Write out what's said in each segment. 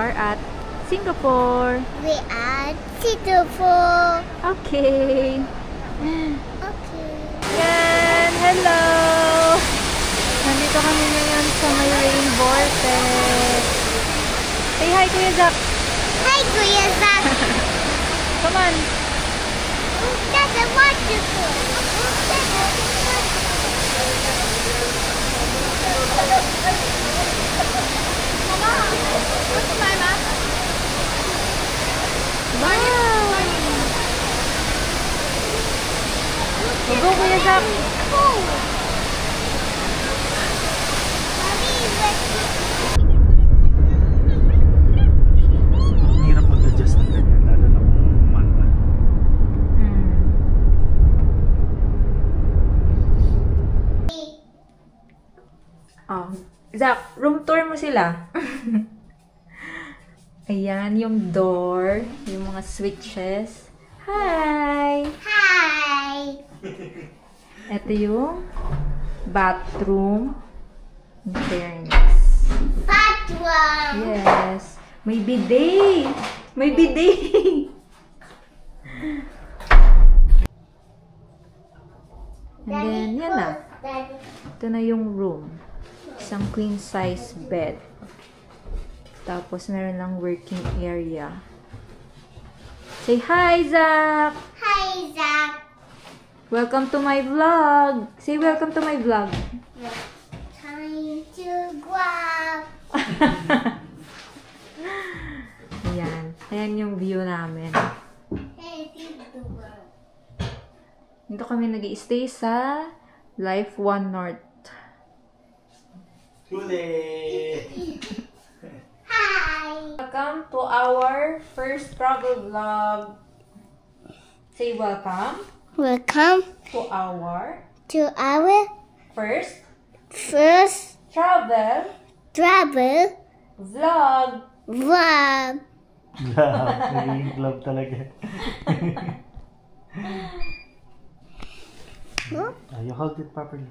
are at Singapore. We are Singapore. Okay. Okay. Yan! Hello! Nandito kami ngayon sa may rain vortex. Say hi, Kuya Zach! Hi, Kuya Zach! Come on! That's a waterfall. Mama, what's my map? Wow! Go, Kuya Zach! Hirap mag-adjust ng ganyan, lalo na kung manual. Oh, Zach, room tour mo sila. Ayan, yung door, yung mga switches. Hi! Hi! Ito yung bathroom. In fairness. Bathroom! Yes. May bidet! May bidet! And then, yan na. Ito na yung room. Isang queen size bed. Tapos, meron lang working area. Say hi, Zach! Hi, Zach! Welcome to my vlog! Say welcome to my vlog! Time to grab! Ayan. Ayan yung view namin. Dito kami nag-i-stay sa Life One North. Huli! Hi! Welcome to our first travel vlog. Say welcome Welcome to our first travel travel vlog. vlog. Glove. Naging glove talaga. You hold it properly.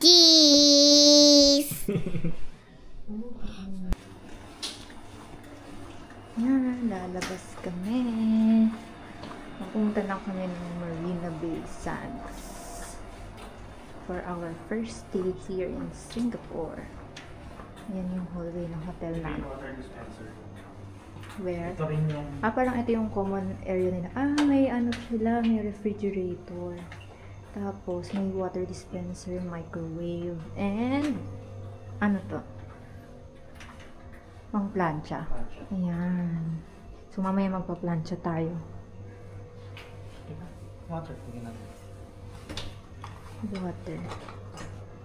Cheese! Yan, lalabas kami. Mapunta na kami ng Marina Bay Sands for our first day here in Singapore. Yan yung hallway ng hotel namin. Where? Ito rin yung... Parang ito yung common area nila. May ano sila, may refrigerator. Tapos, may water dispenser, microwave, and ano to? Pang plancha. Ayan. So, mamaya magpa-plancha tayo. Water. Tingnan natin. Water.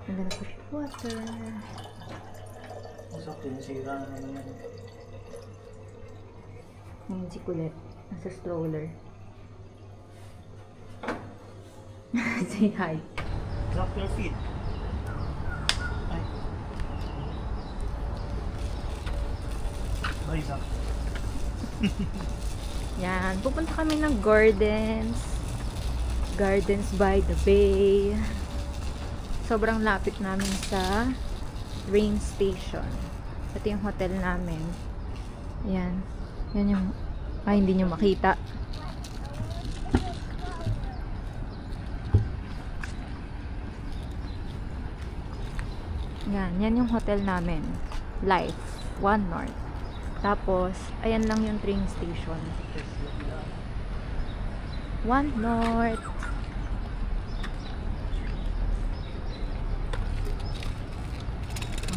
I'm gonna put water. So, tinisira na naman yan. Ngayon si Colette. Nasa stroller. Say hi. Drop your feet. Ay. Bye, Zach. Yan. Pupunta kami ng gardens. Gardens by the Bay. Sobrang lapit namin sa rain station. Ito yung hotel namin. Yan. Yan yung... hindi nyo makita. Yan. Yan yung hotel namin. Life One North. Tapos, ayan lang yung train station. One North.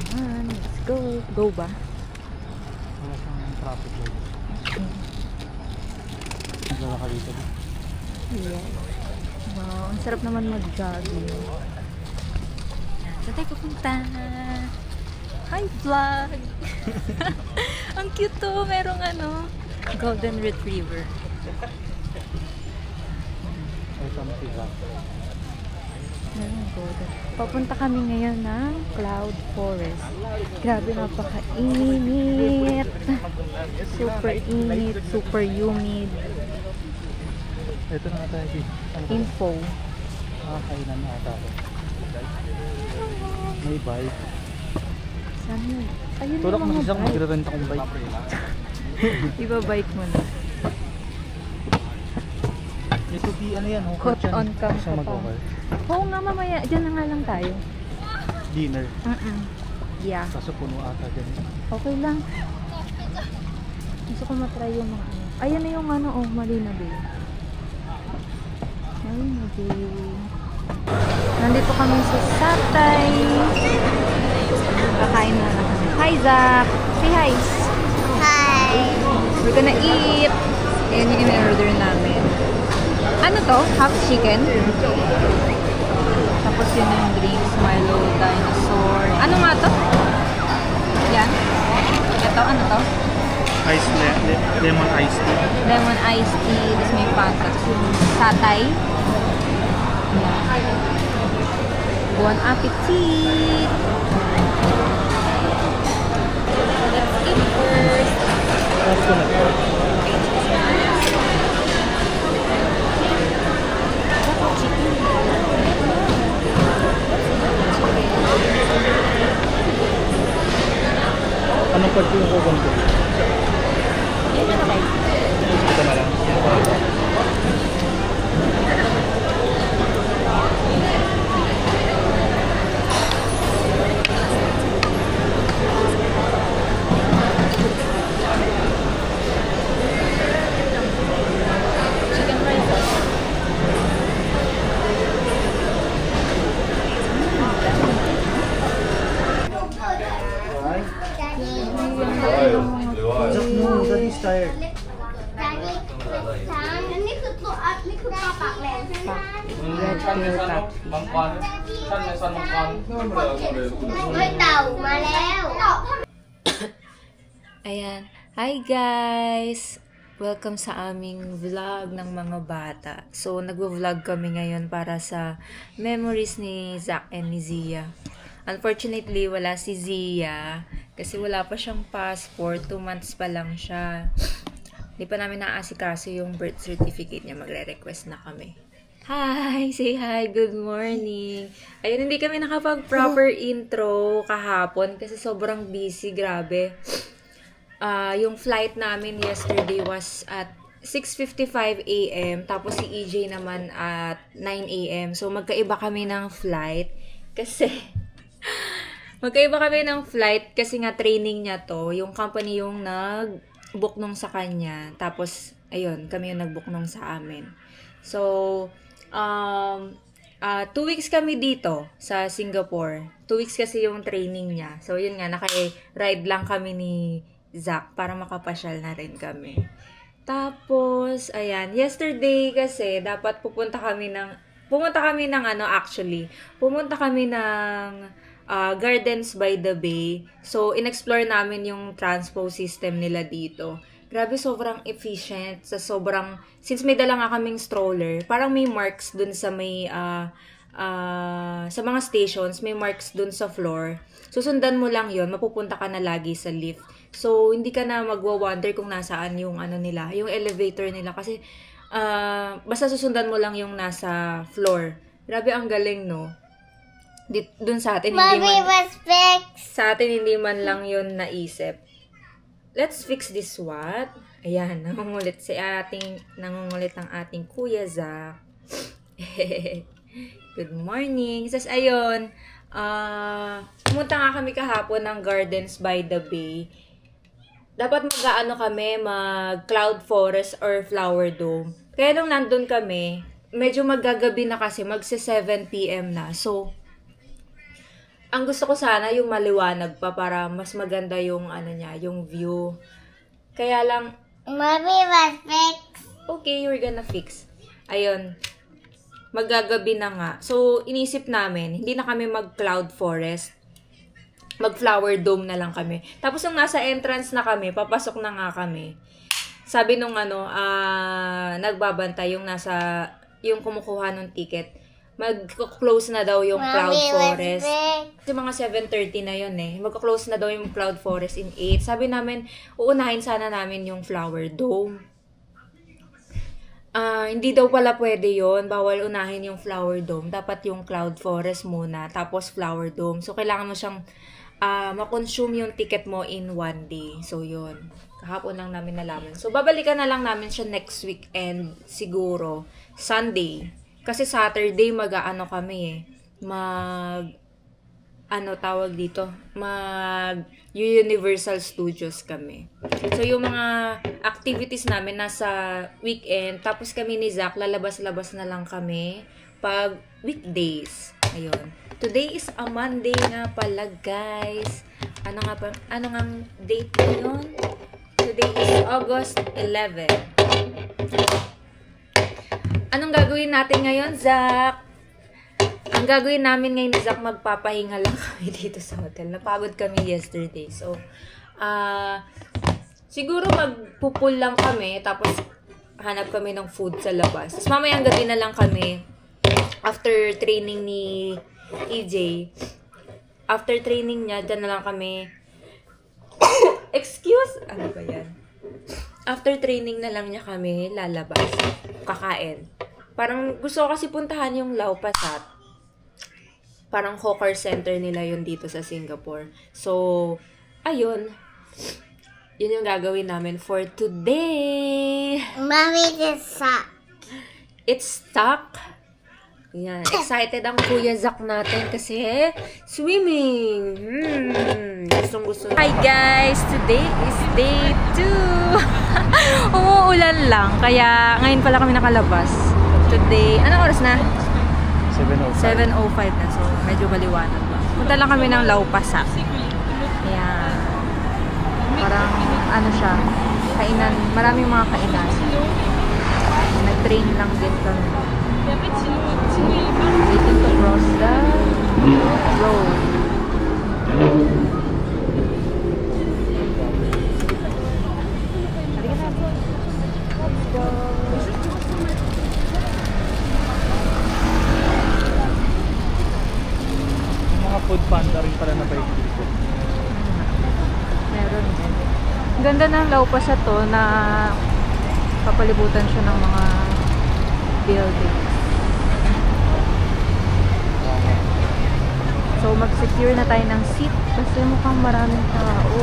Come on, let's go. Go ba? Wala siyang traffic light. Naglawa ka dito. Yes. Wow, ang sarap naman mag-jogging. Saan tayo pupunta? Hi, vlog! Ang cute to. Merong golden retriever. Ito ang pizza. Merong golden. Papunta kami ngayon ng Cloud Forest. Grabe, napaka-init. Super init, super humid. Ito na nga tayo. Info. Kainan na ata ako. May bike. Ano? Ayun Tulak yung mo mga siya kung bike. magre-rent akong bike. Iba-bike mo na. Ito di, ano yan? Caught on cam Gusto ka pa. mag-over. Oo nga, mamaya. Diyan na nga lang tayo. Dinner. Yeah. Kaso puno ata dyan. Okay lang. Gusto ko matry yung mga ano. Ayan na yung ano, Marina Bay. Marina Bay. Nandito kami sa Satay. Kakain muna kami. Hi, Zach! Say hi! Hi. We're gonna eat. Ayan yung in-order namin. Ano to? Half chicken? Tapos yun yung drinks. Milo, dinosaur. Ano nga to? Yan. Ito, ano to? Lemon iced tea. Lemon iced tea. Tapos may Fanta. Tapos yung satay. Yan. Bon appetit! Let's eat first. Tapos ko na. Anong part yung kukunto? Ito na lang. Chicken rice sauce. No, daddy's tired. Daddy,อันนี้คือตัวนี่คือปลาปากแหลมใช่ไหม Red Pill Pack. มังกรท่านในซันมังกร เฮ้ยเต่ามาแล้ว Ayan. Hi guys! Welcome sa aming vlog ng mga bata. So, nagvo-vlog kami ngayon para sa memories ni Zach and ni Zia. Unfortunately, wala si Zia kasi wala pa siyang passport. 2 months pa lang siya. Hindi pa namin naasikaso yung birth certificate niya. Magre-request na kami. Hi! Say hi! Good morning! Ayun, hindi kami nakapag-proper intro kahapon kasi sobrang busy. Grabe. Yung flight namin yesterday was at 6:55 a.m. Tapos si EJ naman at 9 a.m. So, magkaiba kami ng flight kasi nga training niya to. Yung company yung nag-book nung sa kanya. Tapos, ayun, kami yung nag-book nung sa amin. So, 2 weeks kami dito sa Singapore. 2 weeks kasi yung training niya. So, yun nga, naka-ride lang kami ni Zach para makapasyal na rin kami. Tapos, ayan, yesterday kasi dapat pumunta kami ng Gardens by the Bay. So, in-explore namin yung transpo system nila dito. Grabe, sobrang efficient. Since may dala nga kaming stroller, parang may marks dun sa sa mga stations, may marks dun sa floor. Susundan mo lang yon, mapupunta ka na lagi sa lift. So, hindi ka na magwa-wonder kung nasaan yung yung elevator nila. Kasi, basta susundan mo lang yung nasa floor. Grabe, ang galing, no? Dun sa atin, hindi man lang yun naisip. Let's fix this what? Ayan, nangungulit ang ating Kuya Zach. Good morning. Tapos, ayun, pumunta nga kami kahapon ng Gardens by the Bay. Dapat mag-cloud forest or flower dome. Kaya nung nandun kami, medyo magagabi na kasi, magse-7 p.m. na. So, ang gusto ko sana yung maliwanag pa para mas maganda yung yung view. Kaya lang, Mommy was fix. okay, we're gonna fix. Ayun. Magagabi na nga. So, inisip namin, hindi na kami mag-cloud forest. Mag-flower dome na lang kami. Tapos, yung nasa entrance na kami, papasok na nga kami. Sabi nung nagbabantay, yung kumukuha ng ticket, mag-close na daw yung cloud forest. Kasi mga 7:30 na yun eh. Mag-close na daw yung cloud forest in 8. Sabi namin, uunahin sana namin yung flower dome. Hindi daw pala pwede yon. Bawal unahin yung flower dome. Dapat yung cloud forest muna, tapos flower dome. So, kailangan mo siyang makonsume yung ticket mo in 1 day. So, yun. Kahapon lang namin nalaman. So, babalikan na lang namin siya next weekend siguro. Sunday. Kasi Saturday mag-ano kami eh. Tawag dito? Universal Studios kami. So, yung mga activities namin nasa weekend. Tapos kami ni Zach, lalabas-labas na lang kami pag weekdays. Ayun. Today is a Monday nga pala, guys. Ano nga date ngayon? Today is August 11. Anong gagawin natin ngayon, Zach? Ang gagawin namin ngayon ni Zach, magpapahinga lang kami dito sa hotel. Napagod kami yesterday. So, siguro magpupul lang kami, tapos hanap kami ng food sa labas. Tapos mamayang gabi na lang kami, after training ni EJ, after training niya, dyan na lang kami, ano ba yan? After training na lang niya kami lalabas, kakain. Parang gusto ko kasi puntahan yung Lau Pa Sat. Parang hawker center nila yun dito sa Singapore. So, ayun. Yun yung gagawin namin for today. Mommy, it's stuck. It's stuck. Yan. Excited ang Kuya Zach natin kasi swimming. Gustong-gusto. Hi guys! Today is day 2. Umuulan lang. Kaya ngayon pala kami nakalabas. Today, anong oras na? 7:05 na. So, medyo baliwanag ba. Punta lang kami ng Lau Pa Sat. Ayan. Parang, siya, kainan. Maraming mga kainan. Nag-train lang din kami. Waiting to cross the road. Let's go. Food panda rin pala na bike dito. Meron din. Ang ganda ng Lau Pa Sat to na papalibutan siya ng mga buildings. So, mag-secure na tayo ng seat kasi mukhang maraming tao.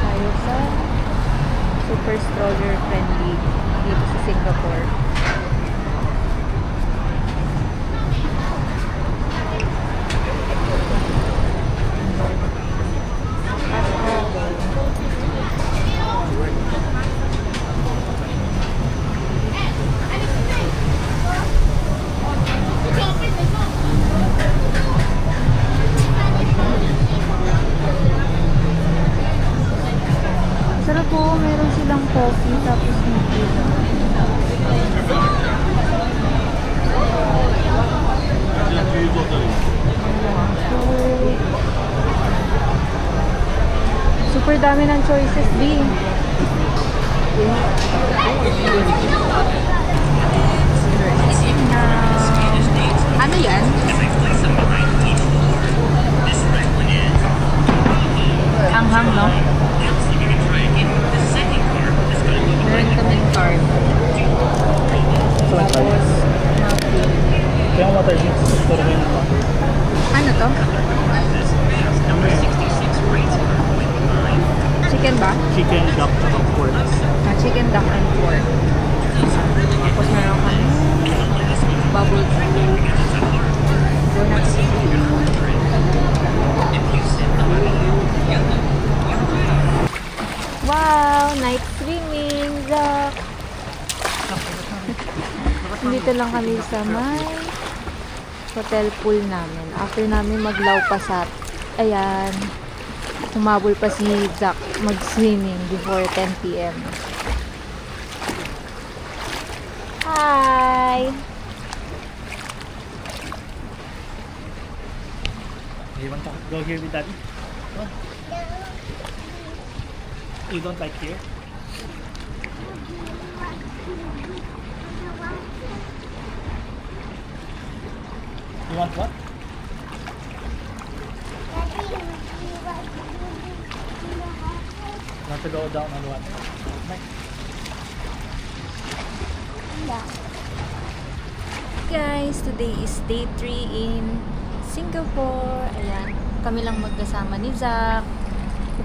Tayo sa super stroller friendly dito sa Singapore. Sarap po, meron silang coffee tapos hindi. Super dami ng choices, B. Ano yan? Hanghang, no? Meron kaming card. Tapos, Kaya ang water mix. ano to? Chicken ba? Chicken, duck, at pork. Chicken, duck, and pork. Tapos meron kami bubble tea. Wow! Night swimming! Zach! Dito lang kami sa may hotel pool namin. After namin mag-Lau Pa Sat, ayan, humabol pa si Zach mag-swimming before 10 PM. Hi! You want to go here with Daddy? Go. You don't like here? You want what? You want to go down on what? Bye. Yeah. guys! Today is day 3 in Singapore. Ayan, kami lang magkasama ni Zach.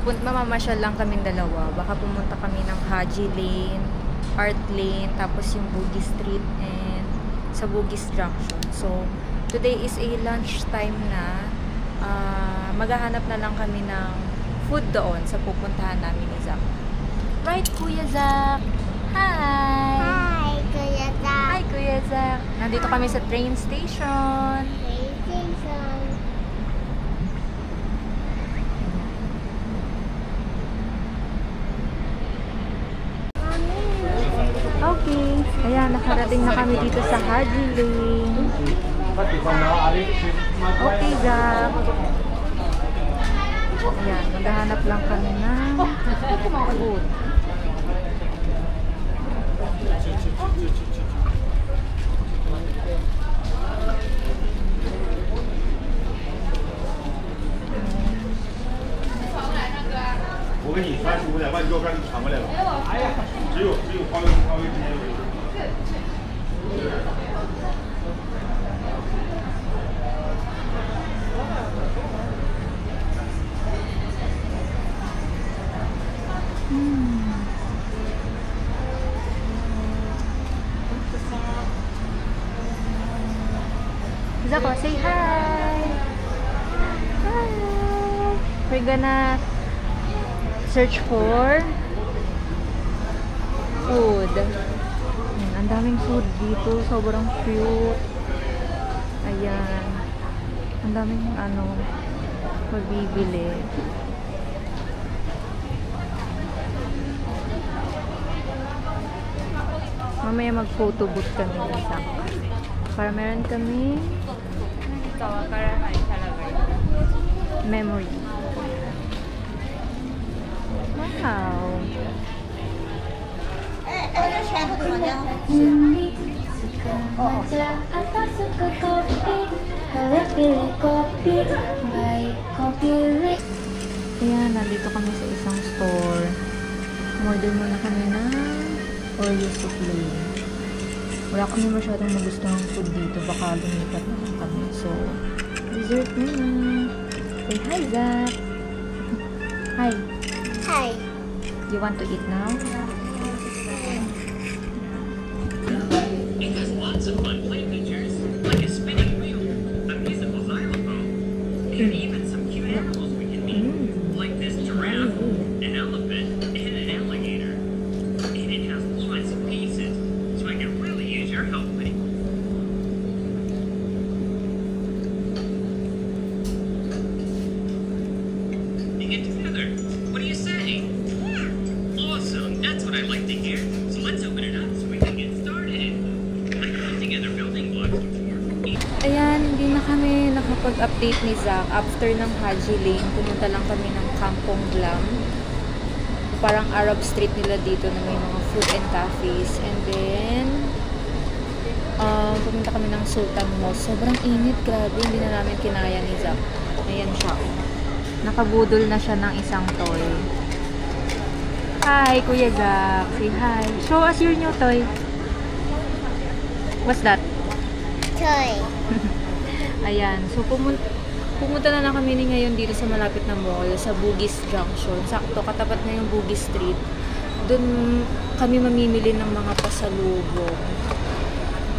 Mamamasyal lang kaming dalawa. Baka pumunta kami ng Haji Lane, Art Lane, tapos yung Bugis Street and sa Bugis Junction. So, today is a lunch time na. Maghahanap na lang kami ng food doon sa pupuntahan namin ni Zach. Right, Kuya Zach? Hi! Hi, Kuya Zach. Hi, Kuya Zach. Nandito kami sa train station. Okay. Ayan, nakarating na kami dito sa Haji Lane. Okay, Zach. Ayan, maghahanap lang kami ng food.我给你35.5，你给我赶紧传过来了。哎呀，只有华为之间有一个。 Zako, say hi! Hi! We're gonna search for food. Ang daming food dito. Sobrang cute. Ayan. Ang daming magbibili. Mamaya mag-photo booth kami ni Zach. Para meron kami memory. Wow! Ayan, nandito kami sa isang store. Order muna kami ng Oreo souffle. Wala kami masyadong nagustuhan food dito. Baka lumipat na kami. So, dessert muna. Say hi, Zach. Hi. Hi. You want to eat now? It has lots of fun play features, like a spinning wheel, a musical xylophone, and even some cute animals we can meet, like this giraffe, an elephant, and an alligator. And it has lots of pieces, so I can really use your help with it. And get together. What do you say? Awesome, that's what I like to hear. So let's open it up so we can get started. I've put together building blocks before. Ayan, hindi na kami nakapag-update ni Zach. After ng Haji Lane, pumunta lang kami ng Kampong Glam. Parang Arab street nila dito na may mga food and cafes. And then, pumunta kami ng Sultan Mall. Sobrang init, grabe. Hindi na namin kinaya ni Zach. Ayan siya. Nakabudol na siya ng isang toy. Hi, Kuya Zach. Say hi. Show us your new toy. What's that? Toy. Ayan. So, pumunta na kami ngayon dito sa malapit na mall, sa Bugis Junction. Sakto, katapat na yung Bugis Street. Doon kami mamimili ng mga pasalubong.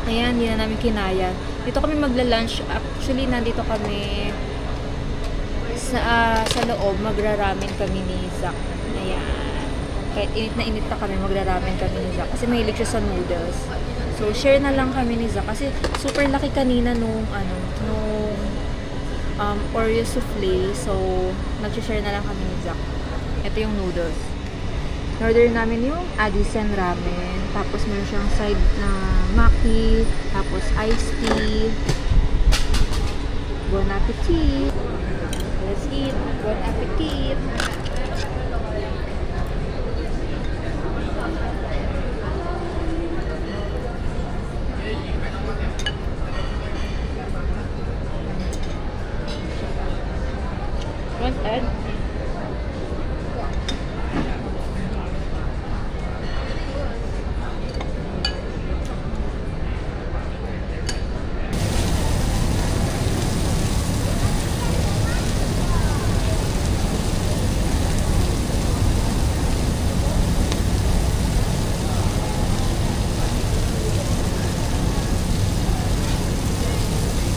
Ayan, hindi na namin kinaya. Dito kami magla-lunch. Actually, nandito kami sa loob. Magra-ramen kami ni Zach. Ayan. Kahit init na init na kami, magra-ramen kami ni Zach. Kasi mahilig siya sa noodles. So, share na lang kami ni Zach. Kasi super laki kanina nung Oreo souffle. So, nag-share na lang kami ni Zach. Ito yung noodles. In-order namin yung Adisen ramen. Tapos, meron siyang side na maki. Tapos, iced tea. Bon appetit! Let's eat! Bon appetit! Want egg?